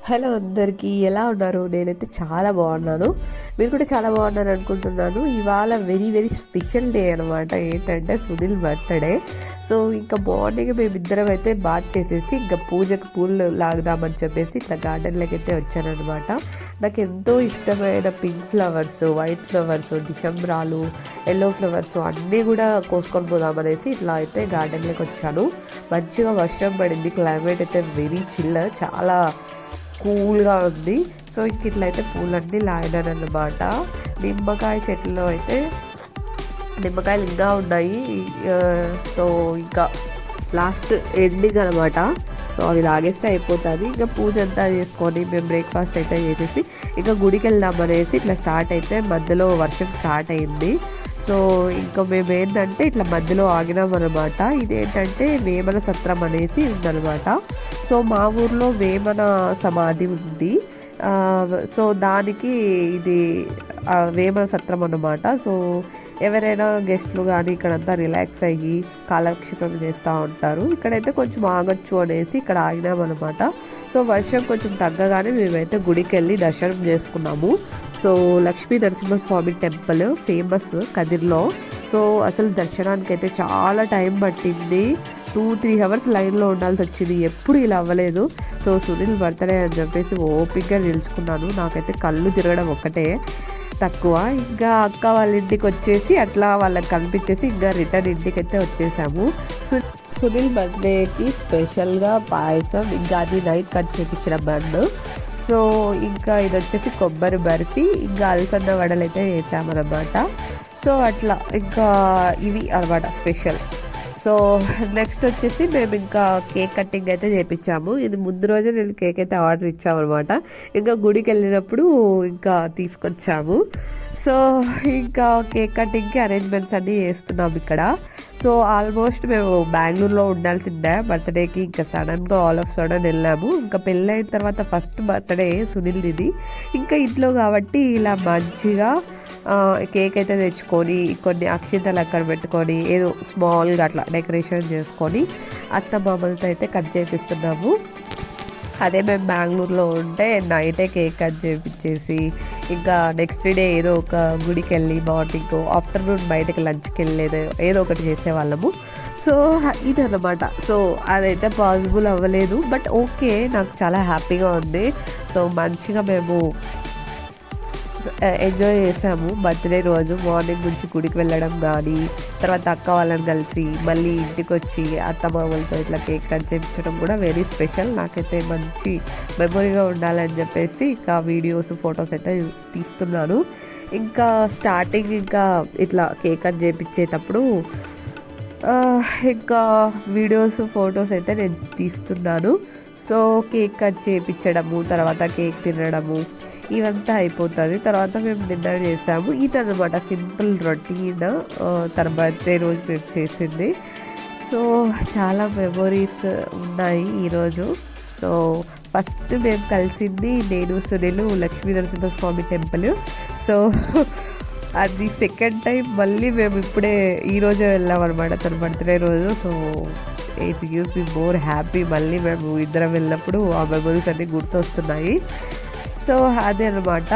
Hello అందరికీ, ఎలా ఉన్నారు? నేనైతే చాలా బాగున్నాను. మీరు కూడా చాలా బాగున్నారు అనుకుంటున్నాను. ఇవాళ వెరీ వెరీ స్పెషల్ డే అనమాట. ఏంటంటే సునీల్ బర్త్డే. సో ఇంకా మార్నింగ్ మేమిద్దరం అయితే బాత్ చేసేసి ఇంకా పూజకు పూలు లాగుదామని చెప్పేసి ఇట్లా గార్డెన్లోకి అయితే వచ్చానమాట. నాకు ఎంతో ఇష్టమైన పింక్ ఫ్లవర్స్, వైట్ ఫ్లవర్స్, డిసెంబరాలు, ఎల్లో ఫ్లవర్స్ అన్నీ కూడా కోసుకొని పోదామనేసి ఇట్లా అయితే గార్డెన్లోకి వచ్చాను. మంచిగా వర్షం పడింది. క్లైమేట్ అయితే వెరీ చిల్, చాలా కూల్గా ఉంది. సో ఇంక ఇట్లయితే పూలన్నీ లాగినాను అన్నమాట. నిమ్మకాయ చెట్లలో అయితే నిమ్మకాయలు ఇంకా ఉన్నాయి. సో ఇంకా లాస్ట్ ఎండింగ్ అనమాట. సో అవి లాగేస్తే అయిపోతుంది. ఇంకా పూజ అంతా చేసుకొని మేము బ్రేక్ఫాస్ట్ అయితే చేసేసి ఇంకా గుడికి వెళ్దామనేసి ఇట్లా స్టార్ట్ అయితే మధ్యలో వర్షం స్టార్ట్ అయింది. సో ఇంకా మేము ఏంటంటే ఇట్లా మధ్యలో ఆగినాం అనమాట. ఇదేంటంటే వేమన సత్రం అనేసి ఉందనమాట. సో మా ఊర్లో వేమన సమాధి ఉంది. సో దానికి ఇది వేమన సత్రం అన్నమాట. సో ఎవరైనా గెస్ట్లు కానీ ఇక్కడంతా రిలాక్స్ అయ్యి కాలక్షేపం చేస్తూ ఉంటారు. ఇక్కడైతే కొంచెం ఆగొచ్చు అనేసి ఇక్కడ ఆగినామన్నమాట. సో వర్షం కొంచెం తగ్గగానే మేమైతే గుడికి వెళ్ళి దర్శనం చేసుకున్నాము. So Lakshmi Narasimhaswamy temple famous కదిర్లో. సో అసలు దర్శనానికి అయితే చాలా టైం పట్టింది. 2-3 అవర్స్ లైన్లో ఉండాల్సి వచ్చింది. ఎప్పుడు ఇలా అవ్వలేదు. సో సునీల్ బర్త్డే అని చెప్పేసి ఓపిక్గా నిలుచుకున్నాను. నాకైతే కళ్ళు తిరగడం ఒక్కటే తక్కువ. ఇంకా అక్క వాళ్ళ ఇంటికి వచ్చేసి అట్లా వాళ్ళకి కనిపించేసి ఇంకా రిటర్న్ ఇంటికి అయితే వచ్చేసాము. సునీల్ బర్త్డేకి స్పెషల్గా పాయసం, ఇంకా అది నైట్ కట్ చేయించిన బండ్. సో ఇంకా ఇది వచ్చేసి కొబ్బరి బర్ఫీ, ఇంకా అలసంద వడలు అయితే వేసామన్నమాట. సో అట్లా ఇంకా ఇవి అనమాట స్పెషల్. సో నెక్స్ట్ వచ్చేసి మేము ఇంకా కేక్ కటింగ్ అయితే చేయించాము. ఇది ముందు రోజే నేను కేక్ అయితే ఆర్డర్ ఇచ్చాము అనమాట. ఇంకా గుడికి వెళ్ళినప్పుడు ఇంకా తీసుకొచ్చాము. సో ఇంకా కేక్ కటింగ్కి అరేంజ్మెంట్స్ అన్నీ చేస్తున్నాము ఇక్కడ. సో ఆల్మోస్ట్ మేము బెంగళూరులో ఉండాల్సిందే బర్త్డేకి. ఇంకా సడన్గా ఆల్ ఆఫ్ సడన్ వెళ్ళాము. ఇంకా పెళ్ళైన తర్వాత ఫస్ట్ బర్త్డే సునీల్ది. ఇంకా ఇంట్లో కాబట్టి ఇలా మంచిగా కేక్ అయితే తెచ్చుకొని కొన్ని అక్షింతలు అక్కడ పెట్టుకొని ఏదో స్మాల్గా అట్లా డెకరేషన్ చేసుకొని అత్త మామలతో అయితే కట్ చేపిస్తున్నాము. అదే మేము బెంగళూరులో ఉంటే నైటే కేక్ కట్ చేయించేసి ఇంకా నెక్స్ట్ డే ఏదో ఒక గుడికి వెళ్ళి మార్నింగ్ ఆఫ్టర్నూన్ బయటకు లంచ్కి వెళ్ళేది ఏదో ఒకటి చేసేవాళ్ళము. సో ఇదన్నమాట. సో అదైతే పాసిబుల్ అవ్వలేదు. బట్ ఓకే, నాకు చాలా హ్యాపీగా ఉంది. సో మంచిగా మేము ఎంజాయ్ చేసాము బర్త్డే రోజు. మార్నింగ్ నుంచి గుడికి వెళ్ళడం కానీ, తర్వాత అక్క వాళ్ళని కలిసి మళ్ళీ ఇంటికి వచ్చి అత్తమామలతో ఇట్లా కేక్ కట్ చేయించడం కూడా వెరీ స్పెషల్. నాకైతే మంచి మెమొరీగా ఉండాలని చెప్పేసి ఇంకా వీడియోస్ ఫొటోస్ అయితే తీస్తున్నాను. ఇంకా స్టార్టింగ్ ఇంకా ఇట్లా కేక్ కట్ చేయించేటప్పుడు ఇంకా వీడియోస్ ఫొటోస్ అయితే నేను తీస్తున్నాను. సో కేక్ కట్ చేయించడము, తర్వాత కేక్ తినడము ఇవంతా అయిపోతుంది. తర్వాత మేము డిన్నర్ చేసాము. ఇదన్నమాట సింపుల్ రొటీన్ తన బర్త్డే రోజు మేము చేసింది. సో చాలా మెమొరీస్ ఉన్నాయి ఈరోజు. సో ఫస్ట్ మేము కలిసింది నేను, సునీల్, లక్ష్మీ నరసింహస్వామి టెంపుల్. సో అది సెకండ్ టైం మళ్ళీ మేము ఇప్పుడే ఈరోజే వెళ్ళామన్నమాట తన బర్త్డే రోజు. So it gives me more happy. మళ్ళీ మేము ఇద్దరం వెళ్ళినప్పుడు ఆ మెమొరీస్ అన్నీ గుర్తొస్తున్నాయి. సో అదే అనమాట.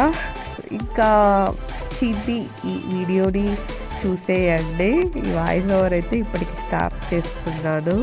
ఇంకా చీటి ఈ వీడియోని చూసేయండి. ఈ వాయిస్ ఓవర్ అయితే ఇప్పటికి స్టాప్ చేస్తున్నాను.